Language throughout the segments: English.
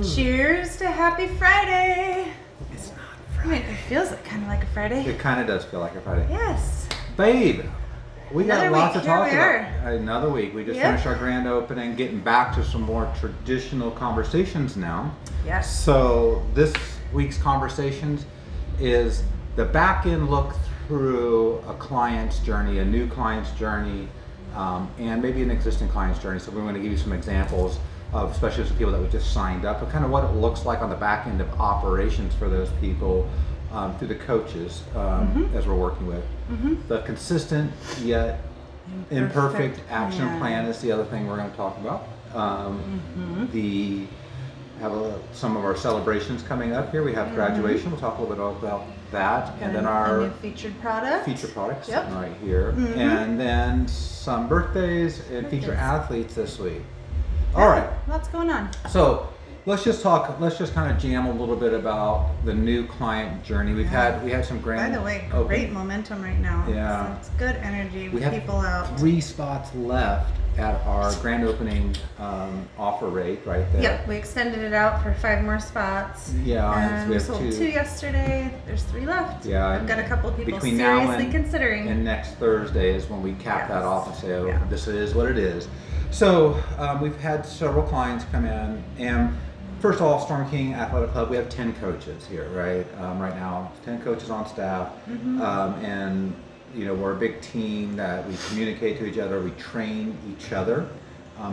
Cheers to happy Friday. It's not I mean, Friday. it feels kind of like a Friday. It kind of does feel like a Friday. Yes. Babe, we got Another lots week. to talk Here we about. Another week. We just Yep. finished our grand opening, getting back to some more traditional conversations now. Yes. So this week's conversations is the back end look through a client's journey, a new client's journey, and maybe an existing client's journey. So we're going to give you some examples of, especially for people that we just signed up, but kind of what it looks like on the back end of operations for those people through the coaches as we're working with. The consistent yet imperfect action plan is the other thing we're going to talk about. Some of our celebrations coming up here. We have graduation. We'll talk a little bit about that, and then our new featured product. feature products Yep. right here, and then some birthdays and feature Birthdays. athletes this week. All right. Lots going on. So let's just kind of jam a little bit about the new client journey. We had some By grand the way, open- great momentum right now. Yeah. So it's good energy We with have people out. 3 spots left at our grand opening offer rate right there. Yep, we extended it out for 5 more spots. Yeah, And we we have sold 2. 2 yesterday. There's 3 left. Yeah, I've got a couple of people between now seriously considering. And next Thursday is when we cap that Yes. off and say, oh, Yeah. this is what it is. So we've had several clients come in, and first of all, Storm King Athletic Club, we have 10 coaches here, right? Right now, 10 coaches on staff, and we're a big team that we communicate to each other, we train each other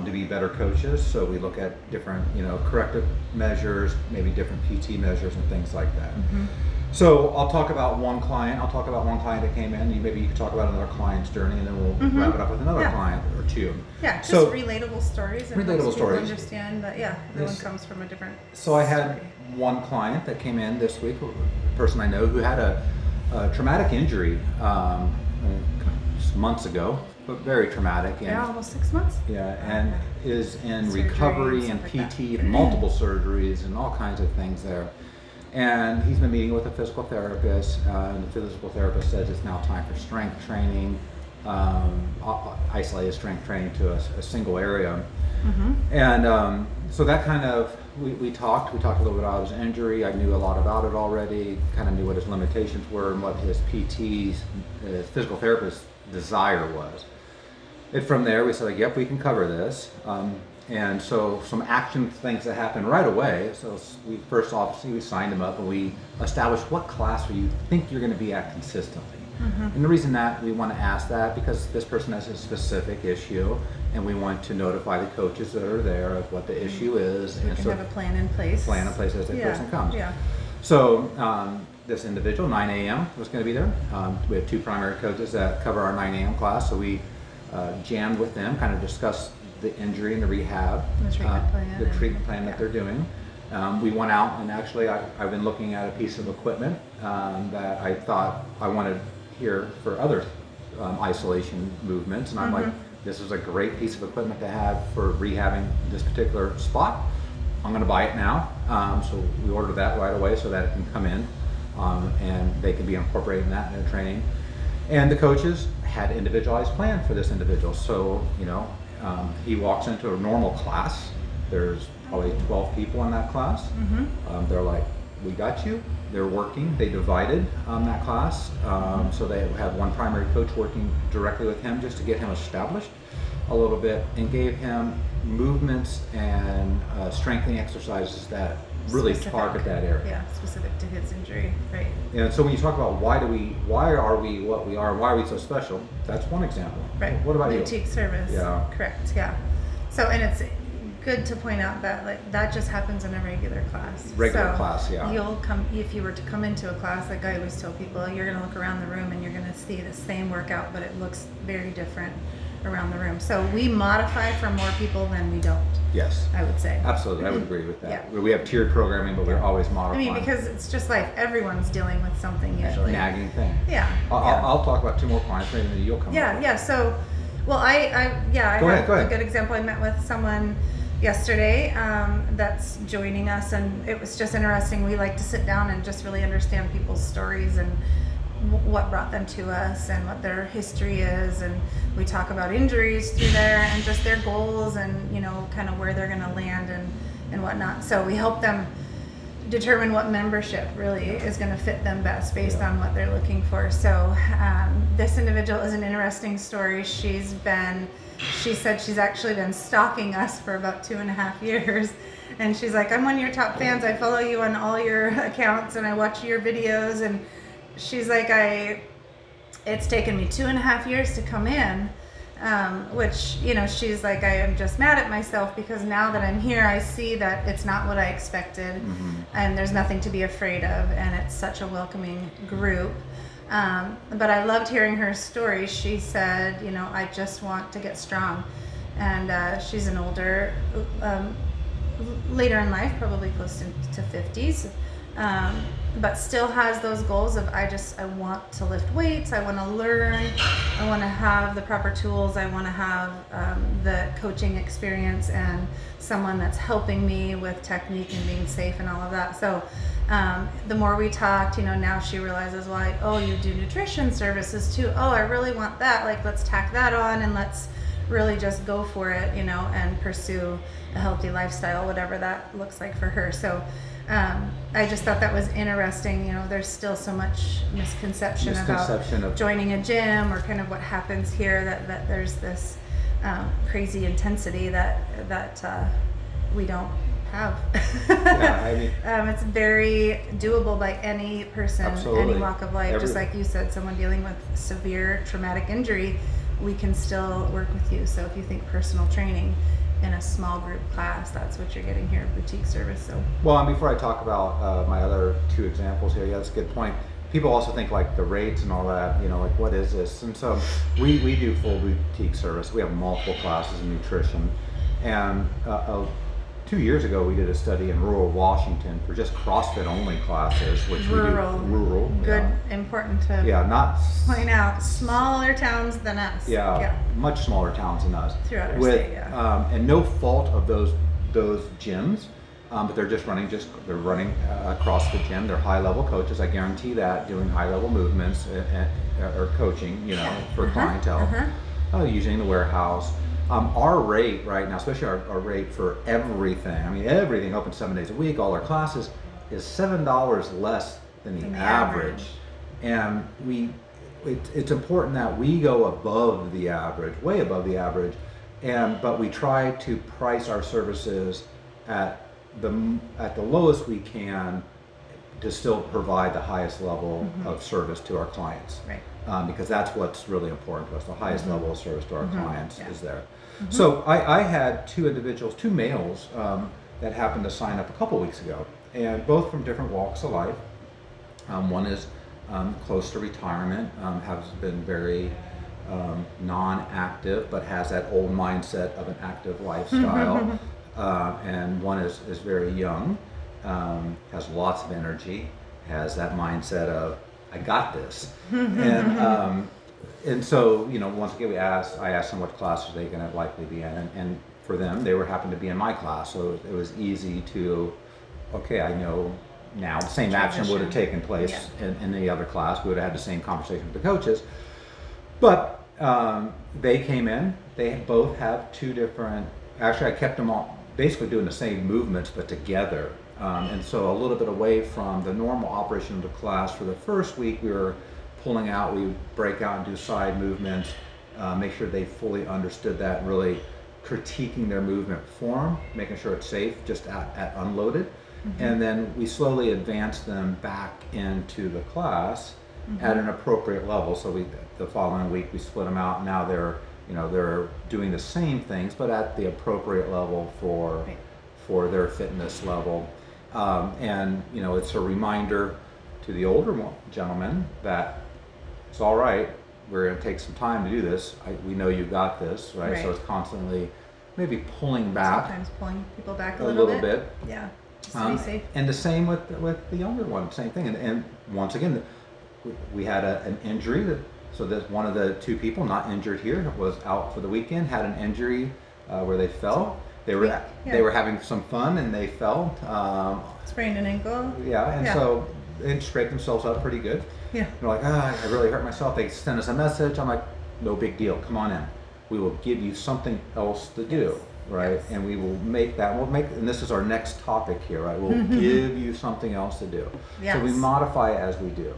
to be better coaches. So we look at different, corrective measures, maybe different PT measures and things like that. So I'll talk about one client. I'll talk about one client that came in. Maybe you could talk about another client's journey, and then we'll wrap it up with another Yeah. client or 2. Yeah, just So- relatable stories. And Relatable helps people stories. understand that, everyone Yes. comes from a different So I had story. one client that came in this week, a person I know who had a traumatic injury months ago, but very traumatic. And, Yeah, almost 6 months. yeah, and is in Surgery recovery and and stuff like PT, and multiple surgeries and all kinds of things there. And he's been meeting with a physical therapist, and the physical therapist says it's now time for strength training, isolated strength training to a single area. And so that kind of, we talked a little bit about his injury. I knew a lot about it already, kind of knew what his limitations were and what his PT's, his physical therapist's desire was. And from there we said, yep, we can cover this. And so some action things that happened right away. So we first obviously we signed him up, and we established what class you think you're going to be at consistently. And the reason that we want to ask that, because this person has a specific issue, and we want to notify the coaches that are there of what the issue is. We and can so have a plan in place. as that person comes. Yeah. So this individual, 9 a.m. was going to be there. We have 2 primary coaches that cover our 9 a.m. class, so we jammed with them, kind of discussed the injury and the rehab, The treatment plan. the treatment plan that they're doing. We went out, and actually I've been looking at a piece of equipment that I thought I wanted here for other isolation movements, and I'm like, this is a great piece of equipment to have for rehabbing this particular spot. I'm going to buy it now. So we ordered that right away so that it can come in, and they can be incorporating that in their training. And the coaches had an individualized plan for this individual. So, he walks into a normal class. There's probably 12 people in that class. They're like, we got you. They're working. They divided that class. So they have one primary coach working directly with him just to get him established a little bit, and gave him movements and strengthening exercises that really target that area. Yeah, specific to his injury, right? And so when you talk about why are we what we are, why are we so special, that's one example. Right. What about you? Boutique service. Yeah. Correct. Yeah. So, and it's good to point out that that just happens in a regular class. Regular So class, yeah. You'll come, if you were to come into a class, like I always tell people, you're going to look around the room and you're going to see the same workout, but it looks very different around the room. So we modify for more people than we don't. Yes. I would say. Absolutely, I would agree with that. Yeah. We have tiered programming, but we're always I modifying. mean, because it's just like everyone's dealing with something usually. Nagging thing. Yeah. I'll talk about 2 more clients, maybe you'll come up. Yeah. So, well, I Go have ahead. a good example. I met with someone yesterday that's joining us, and it was just interesting. We like to sit down and just really understand people's stories and what brought them to us and what their history is, and we talk about injuries through there and just their goals and kind of where they're going to land and whatnot. So we help them determine what membership really is going to fit them best based Yeah. on what they're looking for. So this individual is an interesting story. She said she's actually been stalking us for about 2.5 years. And she's like, I'm one of your top fans. I follow you on all your accounts and I watch your videos. And she's like, it's taken me 2.5 years to come in. Which, she's like, I am just mad at myself because now that I'm here, I see that it's not what I expected, and there's nothing to be afraid of, and it's such a welcoming group. But I loved hearing her story. She said, I just want to get strong. And she's an older, later in life, probably close to 50s. But still has those goals of I want to lift weights, I want to learn, I want to have the proper tools, I want to have the coaching experience and someone that's helping me with technique and being safe and all of that. So the more we talked, now she realizes, you do nutrition services too. Oh, I really want that. Like, let's tack that on and let's really just go for it, and pursue a healthy lifestyle, whatever that looks like for her. So I just thought that was interesting. There's still so much misconception about joining a gym or kind of what happens here, that there's this crazy intensity that we don't have. It's very doable by any person, Absolutely. any walk of life. Just like you said, someone dealing with severe traumatic injury, we can still work with you. So if you think personal training in a small group class, that's what you're getting here, boutique service. So and before I talk about my other two examples here, that's a good point. People also think like the rates and all that, like what is this? And so we do full boutique service. We have multiple classes in nutrition, and 2 years ago we did a study in rural Washington for just CrossFit only classes, which rural. Good, important to not point out. Smaller towns than us. Much smaller towns than us. Throughout our state, and no fault of those gyms, but they're just running. They're running across the gym. They're high level coaches. I guarantee that, doing high level movements or coaching, for clientele, using the warehouse. Our rate right now, especially our rate for everything, everything open 7 days a week, all our classes, is $7 less than the average. And it's important that we go above the average, way above the average, but we try to price our services at the lowest we can to still provide the highest level of service to our clients. Right. Because that's what's really important to us. The highest level of service to our clients is there. So I had two males, that happened to sign up a couple weeks ago, and both from different walks of life. One is close to retirement, has been very non-active, but has that old mindset of an active lifestyle. And one is very young, has lots of energy, has that mindset of, I got this. And so, once again, I asked them what classes they're going to likely be in, and for them, they happened to be in my class, so it was easy to, I know now the same action would have taken place in the other class. We would have had the same conversation with the coaches, but they came in. They both have two different. Actually, I kept them all basically doing the same movements, but together. And so a little bit away from the normal operation of the class. For the first week, we were pulling out, we would break out and do side movements, make sure they fully understood that, really critiquing their movement form, making sure it's safe, just at unloaded. And then we slowly advanced them back into the class at an appropriate level. So the following week we split them out. Now they're doing the same things, but at the appropriate level for their fitness level. And it's a reminder to the older gentlemen that it's all right. We're going to take some time to do this. We know you got this, right? So it's constantly maybe pulling back. Sometimes pulling people back a little bit. Yeah, just to be safe. And the same with the younger one, same thing. And once again, we had an injury. So that one of the two people not injured here was out for the weekend, had an injury where they fell. They were having some fun and they fell. Sprained an ankle. So they scraped themselves up pretty good. They're like, I really hurt myself. They send us a message. I'm like, no big deal. Come on in. We will give you something else to do. right? Yes. And we will make that, and this is our next topic here, right? We'll give you something else to do. Yes. So we modify as we do.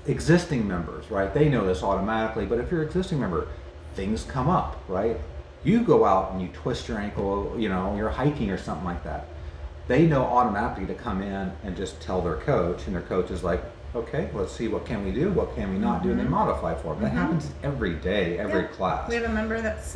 Existing members, right? They know this automatically, but if you're an existing member, things come up, right? You go out and you twist your ankle, you're hiking or something like that. They know automatically to come in and just tell their coach, and their coach is like, okay, let's see, what can we do, what can we not do, and they modify for them. That happens every day, every class. We have a member that's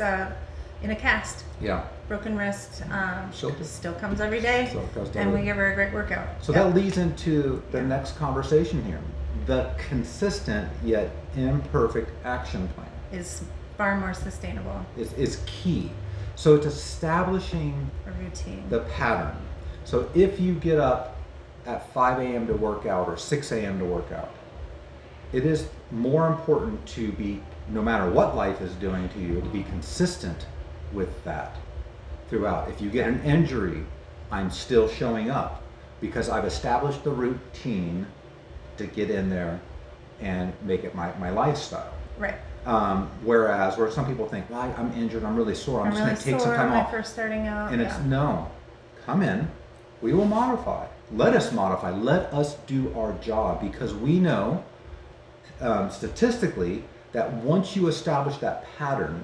in a cast, Yeah. broken wrist, Still- still comes every day, Still comes and every we day. give her a great workout. So that leads into the next conversation here. The consistent yet imperfect action plan is far more sustainable, is key. So it's establishing a routine. the pattern. So if you get up at 5 a.m. to work out or 6 a.m. to work out, it is more important to be, no matter what life is doing to you, to be consistent with that throughout. If you get an injury, I'm still showing up because I've established the routine to get in there and make it my lifestyle. Right. Whereas where some people think, well, I'm injured, I'm really sore, I'm just really going to take some sore time when off. I first starting out. And it's no, come in, we will modify. Let us modify, let us do our job, because we know statistically that once you establish that pattern,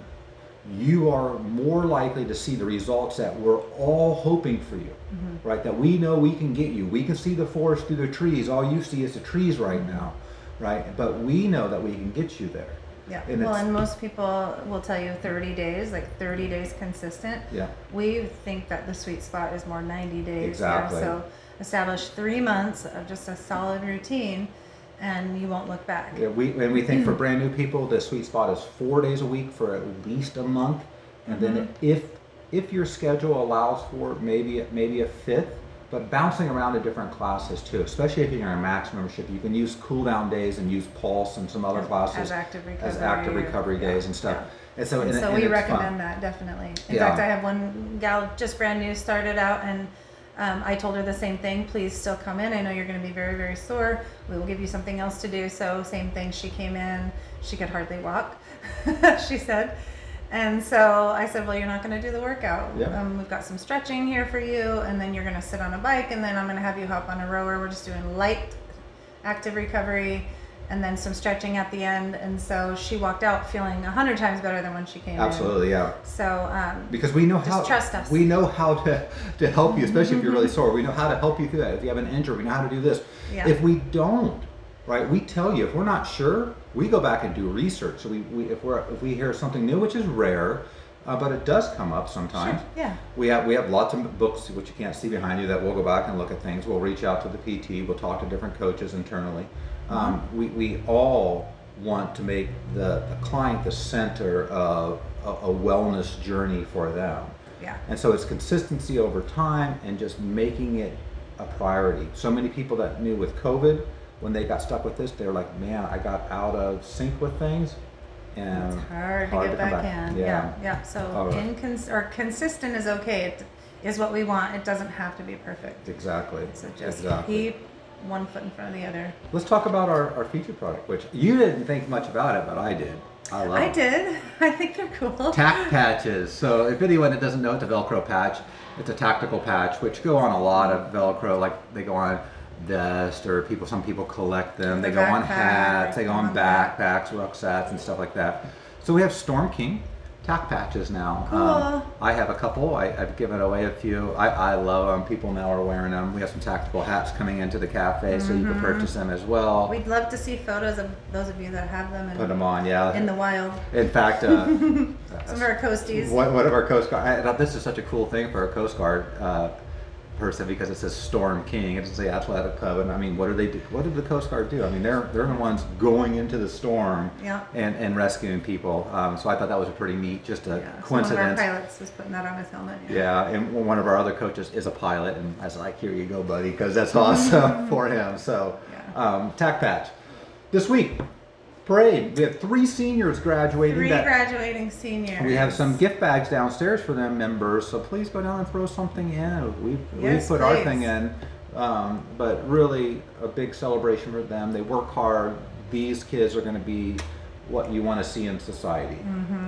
you are more likely to see the results that we're all hoping for you, right? That we know we can get you. We can see the forest through the trees. All you see is the trees right now, right? But we know that we can get you there. Yeah. And Well, it's- and most people will tell you 30 days, like 30 days consistent. Yeah. We think that the sweet spot is more 90 days. Exactly. So establish 3 months of just a solid routine, and you won't look back. Yeah, we think for brand new people, the sweet spot is 4 days a week for at least a month, and then if your schedule allows for maybe a fifth, but bouncing around to different classes too, especially if you're in a max membership, you can use cool down days and use Pulse and some other classes As active recovery. as active recovery days and stuff. And so, And and so and we it's recommend fun. that definitely. In Yeah. fact, I have one gal just brand new started out, and I told her the same thing. Please still come in. I know you're going to be very, very sore. We will give you something else to do. So same thing. She came in. She could hardly walk. She said. And so I said, well, you're not going to do the workout. Yeah. We've got some stretching here for you, and then you're going to sit on a bike, and then I'm going to have you hop on a rower. We're just doing light active recovery, and then some stretching at the end. And so she walked out feeling 100 times better than when she came in. Absolutely, yeah. So Because we know just how trust us. we know how to help you, especially if you're really sore. We know how to help you through that. If you have an injury, we know how to do this. Yeah. If we don't, right, we tell you. If we're not sure, we go back and do research. So if we hear something new, which is rare, but it does come up sometimes. Sure, yeah. We have lots of books which you can't see behind you that we'll go back and look at things. We'll reach out to the PT. We'll talk to different coaches internally. We all want to make the client the center of a wellness journey for them. Yeah. And so it's consistency over time and just making it a priority. So many people that knew with COVID, when they got stuck with this, they were like, man, I got out of sync with things. And It's hard to come get back in. Yeah. Yeah. So All right. consistent is okay. It is what we want. It doesn't have to be perfect. Exactly. So just Exactly. keep one foot in front of the other. Let's talk about our feature product, which you didn't think much about it, but I did. I love I it. did. I think they're cool. Tac patches. So if anyone that doesn't know, it's a Velcro patch. It's a tactical patch, which go on a lot of Velcro, like they go on vests, or some people collect them. They The go on backpack, hats, they go on that. backpacks, rucksacks, and stuff like that. So we have Storm King tac patches now. Cool. I have a couple. I've given away a few. I love them. People now are wearing them. We have some tactical hats coming into the cafe, so you can purchase them as well. We'd love to see photos of those of you that have them Put them on, yeah. in the wild. In fact, Some of our coasties. one of our Coast Guard, this is such a cool thing for a Coast Guard person, because it says Storm King. It doesn't say Athletic Club. And I mean, what do they do? What did the Coast Guard do? I mean, they're the ones going into the storm Yeah. and rescuing people. So I thought that was a pretty neat, just a Yeah. So one of our coincidence. pilots was putting that on his helmet. Yeah, and one of our other coaches is a pilot, and I was like, here you go, buddy, because that's awesome for him. So, Yeah. Tac Badge. This week, parade. We have 3 seniors graduating. 3 graduating seniors. We have some gift bags downstairs for them members, so please go down and throw something in. We Yes, put our please. thing in, but really a big celebration for them. They work hard. These kids are going to be what you want to see in society.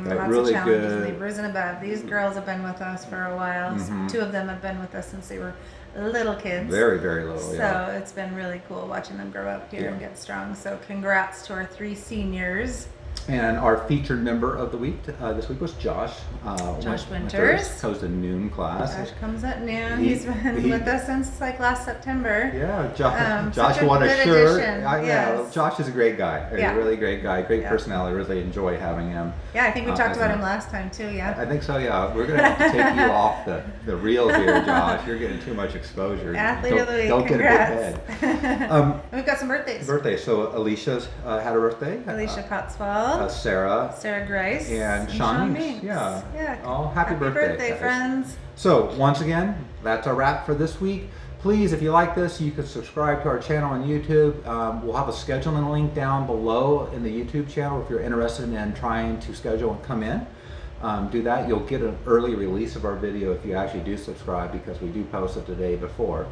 Right? Lots Really of challenges, good. and they've risen above. These girls have been with us for a while. Mm-hmm. 2 of them have been with us since they were little kids. Very, very little. So Yeah. it's been really cool watching them grow up here and Yeah. get strong. So congrats to our 3 seniors. And our featured member of the week this week was Josh. Josh Winters. Goes to noon class. Josh comes at noon. He- He's been he- with us since like last September. Yeah, Such Josh a won a good shirt. addition, I know. yes. Josh is a great guy. Yeah. A really great guy. Great Yeah. personality. Really enjoy having him. Yeah, I think we talked as about a- him last time too. Yeah. I think so, yeah. We're going to have to take you off the reels here, Josh. You're getting too much exposure. Athlete Don't- of the week. Don't Congrats. get a big head. We've got some birthdays. Birthday. So Alicia's had a birthday. Alicia Cotswald, Sarah. Sarah Grice, And Sean Minks. Yeah. Oh, happy birthday, guys. friends. So once again, that's a wrap for this week. Please, if you like this, you can subscribe to our channel on YouTube. We'll have a scheduling link down below in the YouTube channel if you're interested in trying to schedule and come in. Do that. You'll get an early release of our video if you actually do subscribe, because we do post it the day before.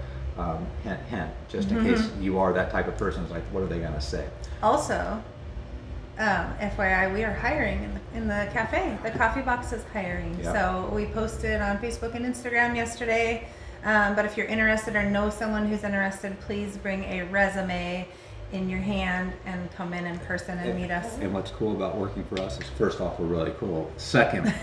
Hint, hint, just in case you are that type of person who's like, what are they going to say? Also, FYI, we are hiring in the cafe. The coffee box is hiring. Yeah. So we posted on Facebook and Instagram yesterday. But if you're interested or know someone who's interested, please bring a resume in your hand and come in person and meet us. And what's cool about working for us is, first off, we're really cool. Second,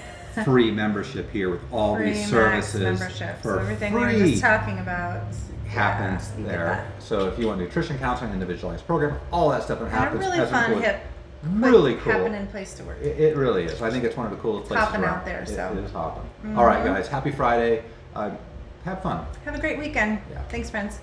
free membership here with all Free these Max services membership. for So everything free. we were just talking about Happens you get there. that. So if you want nutrition counseling, individualized program, all that stuff that And a happens. really as fun, included. hip, Really quick, cool. happening place to work. It really is. I think it's one of the coolest places Hopping around. out there, so. It is hopping. All right, guys. Happy Friday. Have fun. Have a great weekend. Yeah. Thanks, friends.